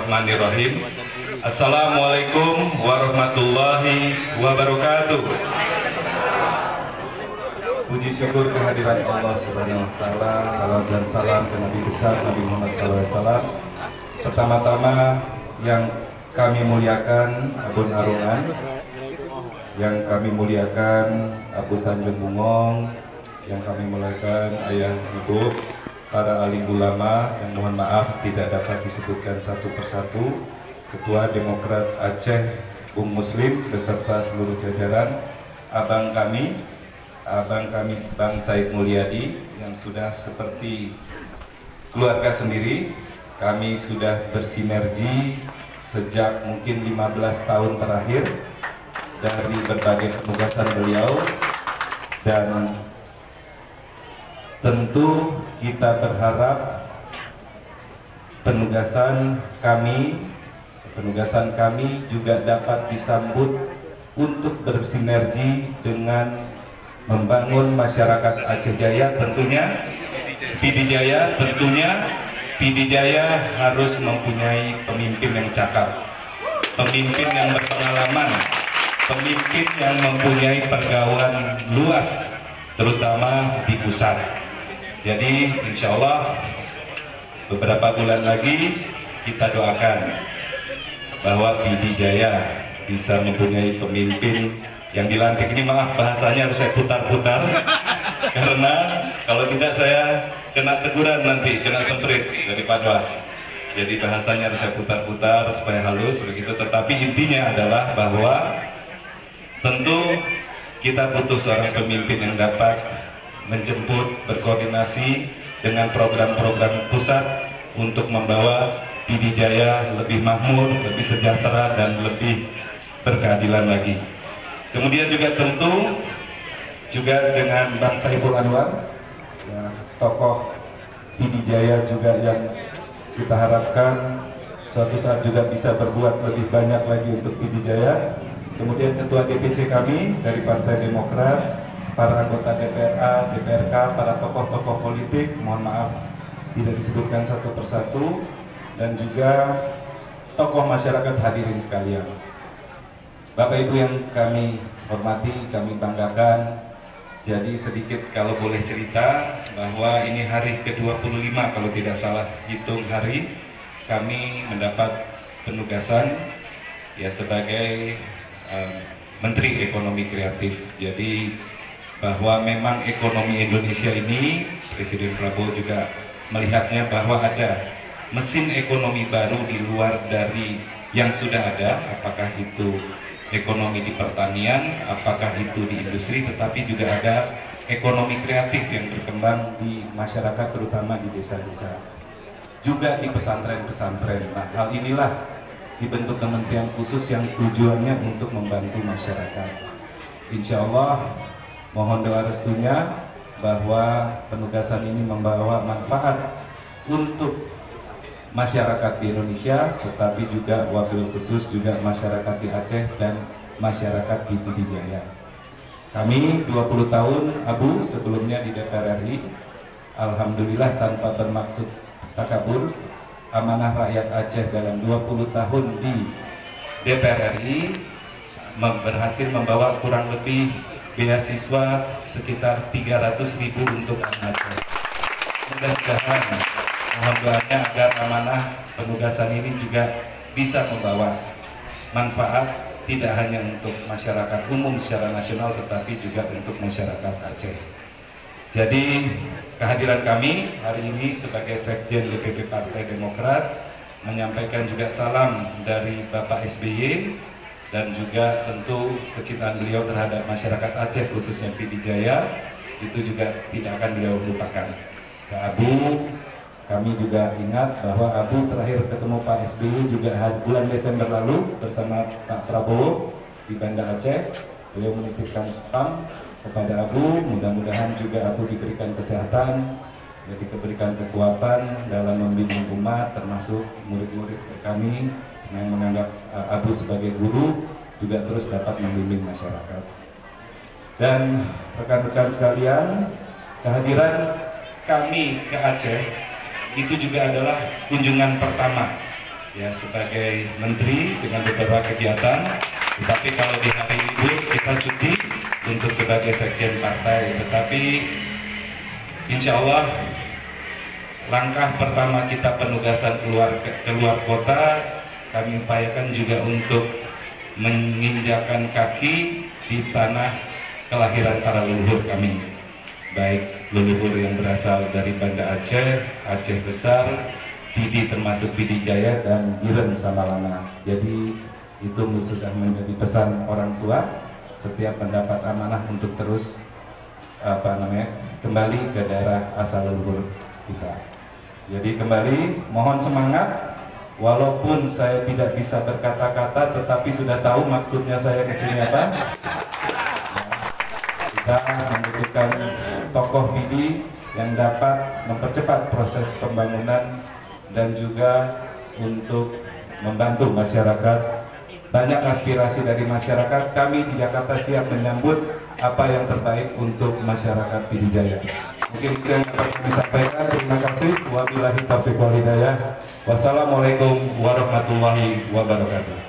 Bismillahirrahmanirrahim. Assalamualaikum warahmatullahi wabarakatuh. Puji syukur kehadiran Allah Subhanahu wa Ta'ala. Salam dan salam ke Nabi besar Nabi Muhammad SAW. Pertama-tama yang kami muliakan Abun Arungan, yang kami muliakan Abu Tanjung Bungong, yang kami muliakan ayah ibu, para alim ulama yang mohon maaf tidak dapat disebutkan satu persatu, Ketua Demokrat Aceh Bung Muslim beserta seluruh jajaran, abang kami Bang Said Mulyadi yang sudah seperti keluarga sendiri. Kami sudah bersinergi sejak mungkin 15 tahun terakhir dari berbagai penugasan beliau, dan tentu kita berharap penugasan kami juga dapat disambut untuk bersinergi dengan membangun masyarakat Aceh Jaya. Tentunya PD Jaya harus mempunyai pemimpin yang cakap, pemimpin yang berpengalaman, pemimpin yang mempunyai pergaulan luas, terutama di pusat. Jadi insya Allah beberapa bulan lagi kita doakan bahwa PD Jaya bisa mempunyai pemimpin yang dilantik. Ini maaf bahasanya harus saya putar-putar karena kalau tidak saya kena teguran nanti, kena semprit dari Padwas. Jadi bahasanya harus saya putar-putar supaya halus begitu. Tetapi intinya adalah bahwa tentu kita butuh seorang pemimpin yang dapat menjemput, berkoordinasi dengan program-program pusat untuk membawa PD Jaya lebih makmur, lebih sejahtera, dan lebih berkeadilan lagi. Kemudian juga tentu juga dengan Bang Saiful Anwar, ya, tokoh PD Jaya juga yang kita harapkan suatu saat juga bisa berbuat lebih banyak lagi untuk PD Jaya. Kemudian Ketua DPC kami dari Partai Demokrat, para anggota DPRA, DPRK, para tokoh-tokoh politik, mohon maaf tidak disebutkan satu persatu, dan juga tokoh masyarakat hadirin sekalian. Bapak Ibu yang kami hormati, kami banggakan. Jadi sedikit kalau boleh cerita bahwa ini hari ke-25 kalau tidak salah hitung hari, kami mendapat penugasan ya sebagai Menteri Ekonomi Kreatif. Jadi bahwa memang ekonomi Indonesia ini, Presiden Prabowo juga melihatnya bahwa ada mesin ekonomi baru di luar dari yang sudah ada, apakah itu ekonomi di pertanian, apakah itu di industri, tetapi juga ada ekonomi kreatif yang berkembang di masyarakat, terutama di desa-desa, juga di pesantren-pesantren. Nah, hal inilah dibentuk kementerian khusus yang tujuannya untuk membantu masyarakat. Insya Allah mohon doa restunya bahwa penugasan ini membawa manfaat untuk masyarakat di Indonesia, tetapi juga wabil khusus juga masyarakat di Aceh dan masyarakat di PD Jaya. Kami 20 tahun Abu sebelumnya di DPR RI, alhamdulillah tanpa bermaksud takabur, amanah rakyat Aceh dalam 20 tahun di DPR RI berhasil membawa kurang lebih beasiswa sekitar 300.000 untuk anak Aceh. Mudah-mudahan mohon doanya agar amanah penugasan ini juga bisa membawa manfaat tidak hanya untuk masyarakat umum secara nasional, tetapi juga untuk masyarakat Aceh. Jadi kehadiran kami hari ini sebagai Sekjen DPP Partai Demokrat menyampaikan juga salam dari Bapak SBY dan juga tentu kecintaan beliau terhadap masyarakat Aceh khususnya PD Jaya itu juga tidak akan beliau lupakan. Pak Abu, kami juga ingat bahwa Abu terakhir ketemu Pak SBY juga bulan Desember lalu bersama Pak Prabowo di Banda Aceh. Beliau menitipkan salam kepada Abu, mudah-mudahan juga Abu diberikan kesehatan, diberikan kekuatan dalam membimbing umat, termasuk murid-murid kami yang menganggap Abu sebagai guru juga terus dapat membimbing masyarakat. Dan rekan-rekan sekalian, kehadiran kami ke Aceh itu juga adalah kunjungan pertama ya sebagai menteri dengan beberapa kegiatan. Tetapi kalau di hari libur kita cuti untuk sebagai sekjen partai. Tetapi insya Allah langkah pertama kita penugasan keluar kota, kami upayakan juga untuk menginjakan kaki di tanah kelahiran para leluhur kami, baik leluhur yang berasal dari Banda Aceh, Aceh Besar, Pidi termasuk Pidi Jaya dan Giren Samalana. Jadi itu sudah menjadi pesan orang tua, setiap mendapat amanah untuk terus kembali ke daerah asal leluhur kita. Jadi kembali mohon semangat, walaupun saya tidak bisa berkata-kata tetapi sudah tahu maksudnya saya kesini apa. Kita membutuhkan tokoh Pidi yang dapat mempercepat proses pembangunan dan juga untuk membantu masyarakat. Banyak aspirasi dari masyarakat, kami di Jakarta siap menyambut apa yang terbaik untuk masyarakat Pidi Jaya. Mungkin itu yang dapat kami sampaikan. Terima kasih. Wabillahi taufiq wal hidayah. Wassalamualaikum warahmatullahi wabarakatuh.